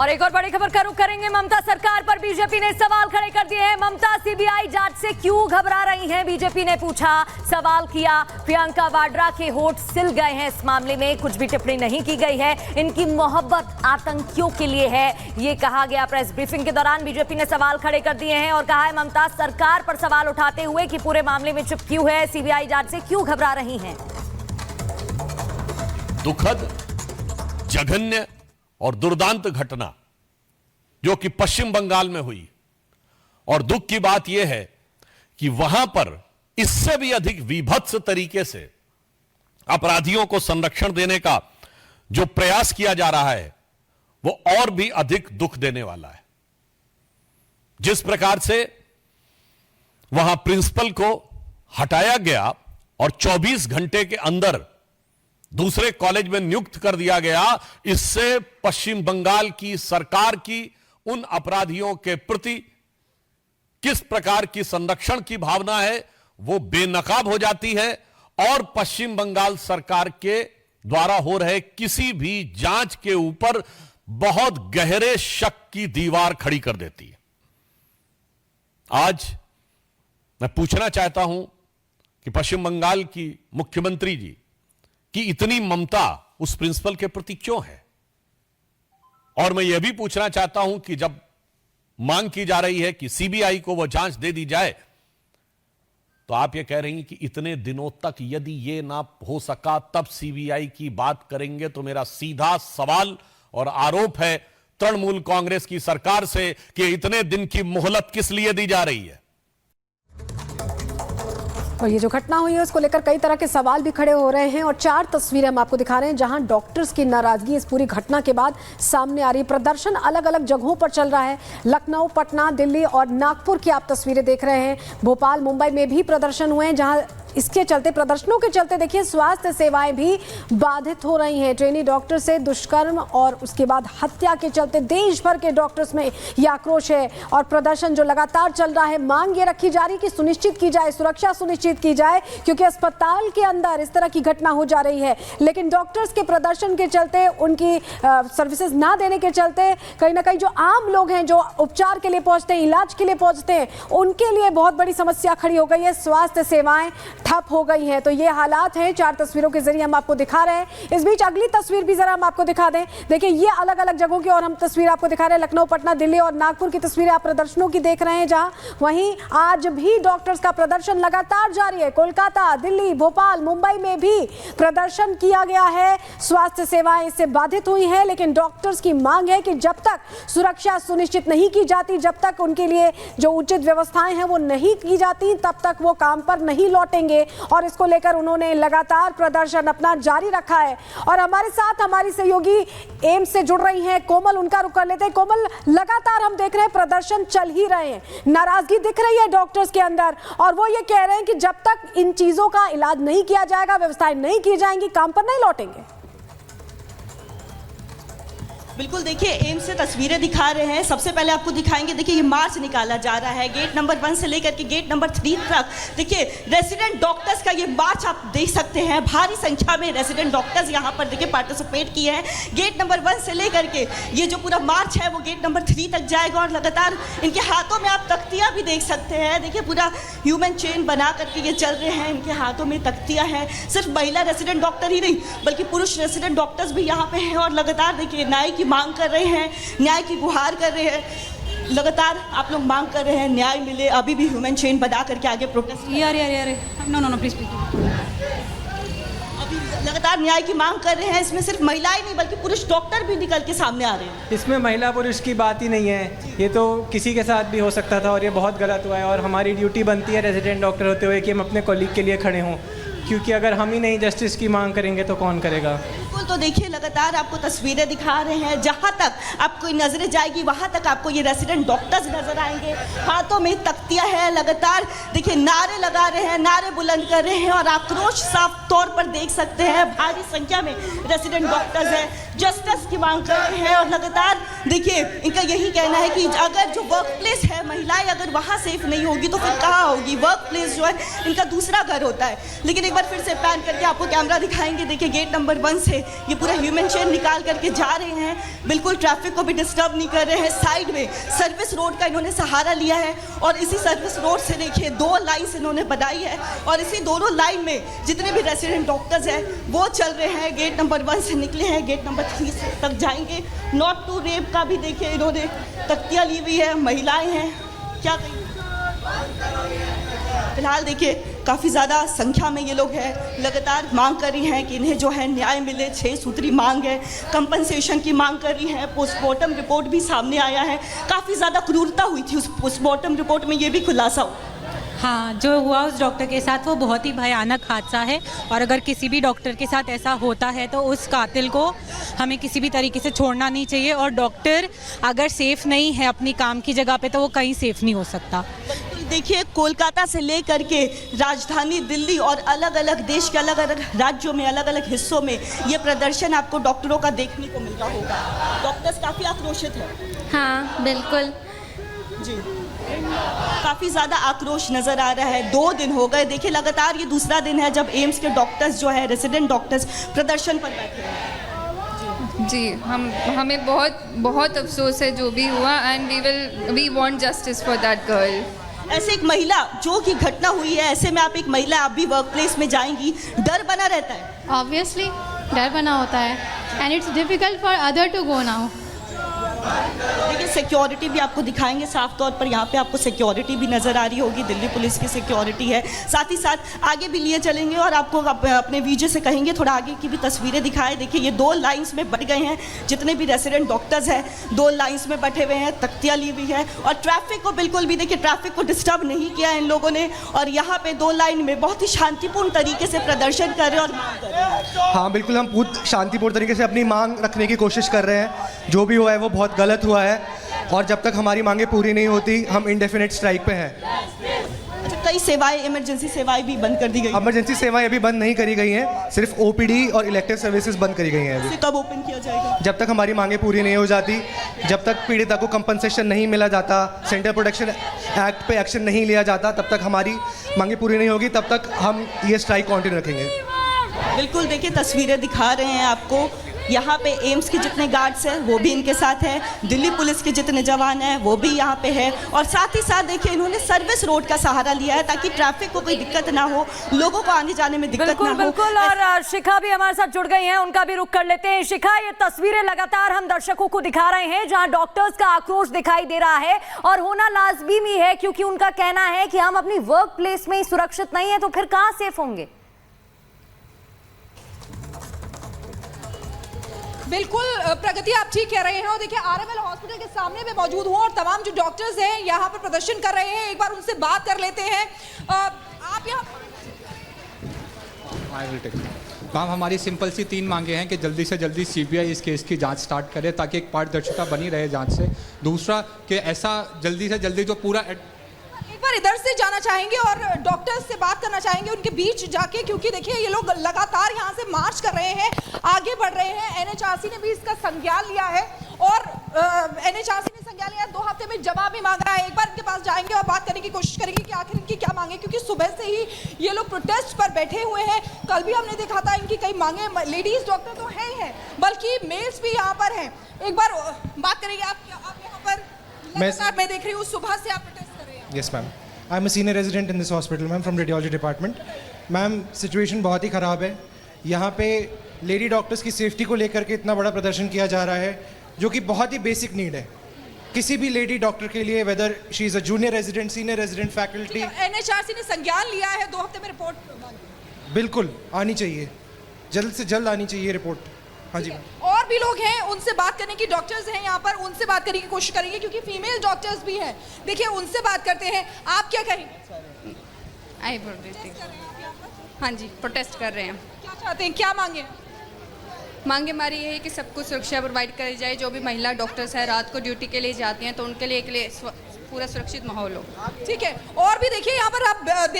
और एक और बड़ी खबर का रुख करेंगे। ममता सरकार पर बीजेपी ने सवाल खड़े कर दिए हैं। ममता सीबीआई जांच से क्यों घबरा रही हैं? बीजेपी ने पूछा, सवाल किया। प्रियंका वाड्रा के होठ सिल गए हैं। इस मामले में कुछ भी टिप्पणी नहीं की गई है। इनकी मोहब्बत आतंकियों के लिए है, ये कहा गया। प्रेस ब्रीफिंग के दौरान बीजेपी ने सवाल खड़े कर दिए हैं और कहा है ममता सरकार पर सवाल उठाते हुए कि पूरे मामले में चुप क्यों है, सीबीआई जांच से क्यों घबरा रही हैं। दुखद, जघन्य और दुर्दांत घटना जो कि पश्चिम बंगाल में हुई, और दुख की बात यह है कि वहां पर इससे भी अधिक विभत्स तरीके से अपराधियों को संरक्षण देने का जो प्रयास किया जा रहा है वो और भी अधिक दुख देने वाला है। जिस प्रकार से वहां प्रिंसिपल को हटाया गया और 24 घंटे के अंदर दूसरे कॉलेज में नियुक्त कर दिया गया, इससे पश्चिम बंगाल की सरकार की उन अपराधियों के प्रति किस प्रकार की संरक्षण की भावना है वो बेनकाब हो जाती है और पश्चिम बंगाल सरकार के द्वारा हो रहे किसी भी जांच के ऊपर बहुत गहरे शक की दीवार खड़ी कर देती है। आज मैं पूछना चाहता हूं कि पश्चिम बंगाल की मुख्यमंत्री जी कि इतनी ममता उस प्रिंसिपल के प्रति क्यों है? और मैं यह भी पूछना चाहता हूं कि जब मांग की जा रही है कि सीबीआई को वो जांच दे दी जाए, तो आप ये कह रही हैं कि इतने दिनों तक यदि ये ना हो सका तब सीबीआई की बात करेंगे। तो मेरा सीधा सवाल और आरोप है तृणमूल कांग्रेस की सरकार से कि इतने दिन की मोहलत किस लिए दी जा रही है। और ये जो घटना हुई है उसको लेकर कई तरह के सवाल भी खड़े हो रहे हैं और 4 तस्वीरें हम आपको दिखा रहे हैं जहां डॉक्टर्स की नाराजगी इस पूरी घटना के बाद सामने आ रही है। प्रदर्शन अलग अलग जगहों पर चल रहा है। लखनऊ, पटना, दिल्ली और नागपुर की आप तस्वीरें देख रहे हैं। भोपाल, मुंबई में भी प्रदर्शन हुए हैं जहां इसके चलते, प्रदर्शनों के चलते देखिए स्वास्थ्य सेवाएं भी बाधित हो रही हैं। ट्रेनी डॉक्टर से दुष्कर्म और उसके बाद हत्या के चलते देश भर के डॉक्टर्स में यह आक्रोश है और प्रदर्शन जो लगातार चल रहा है। मांग ये रखी जा रही कि सुनिश्चित की जाए, सुरक्षा सुनिश्चित की जाए, क्योंकि अस्पताल के अंदर इस तरह की घटना हो जा रही है। लेकिन डॉक्टर्स के प्रदर्शन के चलते, उनकी सर्विसेज ना देने के चलते कहीं ना कहीं जो आम लोग हैं जो उपचार के लिए पहुंचते हैं, इलाज के लिए पहुंचते हैं, उनके लिए बहुत बड़ी समस्या खड़ी हो गई है। स्वास्थ्य सेवाएं ठप हो गई हैं। तो ये हालात हैं, 4 तस्वीरों के जरिए हम आपको दिखा रहे हैं। इस बीच अगली तस्वीर भी जरा हम आपको दिखा दें। देखिए ये अलग अलग जगहों की और हम तस्वीर आपको दिखा रहे हैं। लखनऊ, पटना, दिल्ली और नागपुर की तस्वीरें आप प्रदर्शनों की देख रहे हैं, जहां वहीं आज भी डॉक्टर्स का प्रदर्शन लगातार जारी है। कोलकाता, दिल्ली, भोपाल, मुंबई में भी प्रदर्शन किया गया है। स्वास्थ्य सेवाएं इससे बाधित हुई हैं, लेकिन डॉक्टर्स की मांग है कि जब तक सुरक्षा सुनिश्चित नहीं की जाती, जब तक उनके लिए जो उचित व्यवस्थाएं हैं वो नहीं की जाती, तब तक वो काम पर नहीं लौटेंगे। और इसको लेकर उन्होंने लगातार प्रदर्शन अपना जारी रखा है। और हमारे साथ हमारी सहयोगी एम्स से जुड़ रही हैं कोमल, उनका रुख कर लेते हैं। कोमल, लगातार हम देख रहे हैं प्रदर्शन चल ही रहे हैं, नाराजगी दिख रही है डॉक्टर्स के अंदर और वो ये कह रहे हैं कि जब तक इन चीजों का इलाज नहीं किया जाएगा, व्यवस्थाएं नहीं की जाएंगी, काम पर नहीं लौटेंगे। बिल्कुल, देखिए एम्स से तस्वीरें दिखा रहे हैं। सबसे पहले आपको दिखाएंगे, देखिए ये मार्च निकाला जा रहा है गेट नंबर 1 से लेकर के गेट नंबर 3 तक। देखिए रेजिडेंट डॉक्टर्स का ये मार्च आप देख सकते हैं। भारी संख्या में रेजिडेंट डॉक्टर्स यहाँ पर देखिए पार्टिसिपेट किए हैं। गेट नंबर 1 से लेकर के ये जो पूरा मार्च है वो गेट नंबर 3 तक जाएगा और लगातार इनके हाथों में आप तख्तियाँ भी देख सकते हैं। देखिए पूरा ह्यूमन चेन बना करके ये चल रहे हैं। इनके हाथों में तख्तियाँ हैं। सिर्फ महिला रेजिडेंट डॉक्टर ही नहीं बल्कि पुरुष रेजिडेंट डॉक्टर्स भी यहाँ पे हैं और लगातार देखिए न्याय की मांग कर रहे हैं, न्याय की गुहार कर रहे हैं। लगातार आप लोग मांग कर रहे हैं न्याय मिले। अभी भी ह्यूमन चेन बना करके आगे प्रोटेस्ट नो प्लीज अभी लगातार न्याय की मांग कर रहे हैं। इसमें सिर्फ महिलाएं नहीं बल्कि पुरुष डॉक्टर भी निकल के सामने आ रहे हैं। इसमें महिला पुरुष की बात ही नहीं है, ये तो किसी के साथ भी हो सकता था और ये बहुत गलत हुआ है। और हमारी ड्यूटी बनती है रेजिडेंट डॉक्टर होते हुए कि हम अपने कॉलीग के लिए खड़े हों, क्योंकि अगर हम ही नहीं जस्टिस की मांग करेंगे तो कौन करेगा। बिल्कुल, तो देखिए लगातार आपको तस्वीरें दिखा रहे हैं। जहां तक आपको नजरें जाएगी वहां तक आपको ये रेजिडेंट डॉक्टर्स नजर आएंगे। हाथों में तख्तियां हैं। लगातार देखिए नारे लगा रहे हैं, नारे बुलंद कर रहे हैं और आक्रोश साफ तौर पर देख सकते हैं। भारी संख्या में रेजिडेंट डॉक्टर्स हैं, जस्टिस की मांग कर रहे हैं और लगातार देखिए इनका यही कहना है कि अगर जो वर्क प्लेस है, महिलाएं अगर वहाँ सेफ नहीं होगी तो फिर कहाँ होगी। वर्क प्लेस जो है इनका दूसरा घर होता है। लेकिन एक बार फिर से पैन करके आपको कैमरा दिखाएंगे। देखिए गेट नंबर 1 से ये पूरा ह्यूमन चेन निकाल करके जा रहे हैं, बिल्कुल ट्रैफिक को भी डिस्टर्ब नहीं कर रहे हैं। साइड में सर्विस रोड का इन्होंने सहारा लिया है और इसी सर्विस रोड से देखिए 2 लाइन्स इन्होंने बनाई है और इसी दोनों लाइन में जितने भी रेसिडेंट डॉक्टर्स हैं वो चल रहे हैं। गेट नंबर 1 से निकले हैं, गेट नंबर 3 तक जाएंगे। नॉट टू रेप का भी देखिए इन्होंने तख्तियाँ ली हुई है, महिलाएं हैं, क्या कहेंगे? फिलहाल देखिए काफ़ी ज़्यादा संख्या में ये लोग हैं, लगातार मांग कर रही हैं कि इन्हें जो है न्याय मिले। 6 सूत्री मांग है, कंपनसेशन की मांग कर रही हैं। पोस्टमार्टम रिपोर्ट भी सामने आया है, काफ़ी ज़्यादा क्रूरता हुई थी उस पोस्टमार्टम रिपोर्ट में, ये भी खुलासा हुआ। हाँ, जो हुआ उस डॉक्टर के साथ वो बहुत ही भयानक हादसा है और अगर किसी भी डॉक्टर के साथ ऐसा होता है तो उस कातिल को हमें किसी भी तरीके से छोड़ना नहीं चाहिए और डॉक्टर अगर सेफ़ नहीं है अपनी काम की जगह पे तो वो कहीं सेफ़ नहीं हो सकता। देखिए कोलकाता से लेकर के राजधानी दिल्ली और अलग अलग देश के अलग अलग राज्यों में, अलग अलग हिस्सों में ये प्रदर्शन आपको डॉक्टरों का देखने को मिल रहा होगा। डॉक्टर्स काफ़ी आक्रोशित है। हाँ बिल्कुल जी, काफ़ी ज़्यादा आक्रोश नज़र आ रहा है। 2 दिन हो गए, देखिए लगातार ये दूसरा दिन है जब एम्स के डॉक्टर्स जो है, रेजिडेंट डॉक्टर्स प्रदर्शन पर बैठे हैं। जी, हमें बहुत अफसोस है जो भी हुआ and we want justice for that girl. ऐसे एक महिला जो कि घटना हुई है, ऐसे में आप एक महिला, आप भी वर्क प्लेस में जाएंगी, डर बना रहता है? ऑब्वियसली डर बना होता है and it's difficult for other to go now. देखिए सिक्योरिटी भी आपको दिखाएंगे, साफ तौर पर यहाँ पे आपको सिक्योरिटी भी नज़र आ रही होगी, दिल्ली पुलिस की सिक्योरिटी है। साथ ही साथ आगे भी लिए चलेंगे और आपको अपने वीजे से कहेंगे थोड़ा आगे की भी तस्वीरें दिखाएं। देखिए ये 2 लाइन्स में बट गए हैं, जितने भी रेसिडेंट डॉक्टर्स हैं 2 लाइन्स में बैठे हुए हैं, तख्तियाँ ली हुई है और ट्रैफिक को बिल्कुल भी देखिए ट्रैफिक को डिस्टर्ब नहीं किया इन लोगों ने और यहाँ पे 2 लाइन में बहुत ही शांतिपूर्ण तरीके से प्रदर्शन कर रहे हैं और मांग कर रहे हैं। हाँ बिल्कुल, हम पूरी शांतिपूर्ण तरीके से अपनी मांग रखने की कोशिश कर रहे हैं। जो भी हुआ है वो बहुत गलत हुआ है और जब तक हमारी मांगें पूरी नहीं होती हम इंडेफिनिट स्ट्राइक पे हैं। कई सेवाएं, इमरजेंसी सेवाएं भी बंद कर दी गई। इमरजेंसी सेवाएं अभी बंद नहीं करी गई हैं, सिर्फ ओपीडी और इलेक्टिव सर्विसेज बंद करी गई हैं अभी। कब ओपन किया जाएगा? जब तक हमारी मांगें पूरी नहीं हो जाती, जब तक पीड़िता को कंपनसेशन नहीं मिला जाता, सेंटर प्रोटेक्शन एक्ट पे एक्शन नहीं लिया जाता, तब तक हमारी मांगें पूरी नहीं होगी, तब तक हम ये स्ट्राइक कंटिन्यू रखेंगे। बिल्कुल देखिए तस्वीरें दिखा रहे हैं आपको, यहाँ पे एम्स के जितने गार्ड्स हैं वो भी इनके साथ हैं, दिल्ली पुलिस के जितने जवान हैं वो भी यहाँ पे है और साथ ही साथ देखिए इन्होंने सर्विस रोड का सहारा लिया है ताकि ट्रैफिक को कोई दिक्कत ना हो, लोगों को आने जाने में दिक्कत ना हो। बिल्कुल, और शिखा भी हमारे साथ जुड़ गई हैं, उनका भी रुख कर लेते हैं। शिखा, ये तस्वीरें लगातार हम दर्शकों को दिखा रहे हैं जहां डॉक्टर्स का आक्रोश दिखाई दे रहा है और होना लाजमी भी है क्योंकि उनका कहना है कि हम अपनी वर्क प्लेस में ही सुरक्षित नहीं है तो फिर कहां सेफ होंगे? बिल्कुल प्रगति, आप ठीक कह रहे हैं और देखिए आरएमएल हॉस्पिटल के सामने में मौजूद हूँ और तमाम जो डॉक्टर्स हैं यहाँ पर प्रदर्शन कर रहे हैं, एक बार उनसे बात कर लेते हैं। आप यहाँ मैम, हमारी सिंपल सी 3 मांगे हैं कि जल्दी से जल्दी सीबीआई इस केस की जांच स्टार्ट करे ताकि एक पारदर्शिता बनी रहे जांच से। दूसरा कि ऐसा जल्दी से जल्दी जो पूरा एक बार इधर से जाना चाहेंगे और डॉक्टर्स से बात करना चाहेंगे उनके बीच जाके, क्योंकि देखिए ये लोग लगातार यहाँ से मार्च कर रहे हैं, आगे बढ़ रहे हैं। एनएचआरसी ने भी इसका संज्ञान लिया है और एनएचआरसी ने संज्ञान लिया, 2 हफ्ते में जवाब भी मांग रहा है। एक बार इनके पास जाएंगे और बात करने की कोशिश करेंगे कि आखिर इनकी क्या मांगे, क्योंकि सुबह से ही ये लोग प्रोटेस्ट पर बैठे हुए हैं। कल भी हमने देखा था इनकी कई मांगे, लेडीज डॉक्टर तो है ही है बल्कि मेल्स भी यहाँ पर हैं। एक बार बात करेंगे। आप यहाँ पर लगातार मैं देख रही हूँ सुबह से आप प्रोटेस्ट कर रहे हैं। Yes ma'am, I am a senior resident in this hospital ma'am, from radiology department. Ma'am, situation बहुत ही ख़राब है। यहाँ पे लेडी डॉक्टर्स की सेफ्टी को लेकर के इतना बड़ा प्रदर्शन किया जा रहा है जो कि बहुत ही बेसिक नीड है किसी भी लेडी डॉक्टर के लिए, whether she is a junior resident, senior resident, faculty. NHRC ने संज्ञान लिया है, 2 हफ्ते में रिपोर्ट बिल्कुल आनी चाहिए, जल्द से जल्द आनी चाहिए रिपोर्ट। हाँ जी। और भी लोग हैं, उनसे बात करने की, डॉक्टर्स हैं यहाँ पर, उनसे बात करने की कोशिश करेंगे क्योंकि फीमेल डॉक्टर्स भी हैं। देखिए उनसे बात करते हैं। आप क्या कहेंगे? आई प्रोटेस्ट, हाँ जी प्रोटेस्ट कर रहे हैं। क्या चाहते हैं, क्या मांगे? मांगे हमारी ये है कि सबको सुरक्षा प्रोवाइड करी जाए। जो भी महिला डॉक्टर्स हैं रात को ड्यूटी के लिए जाती हैं तो उनके लिए पूरा सुरक्षित माहौल हो। ठीक है, और भी देखिए यहाँ पर आप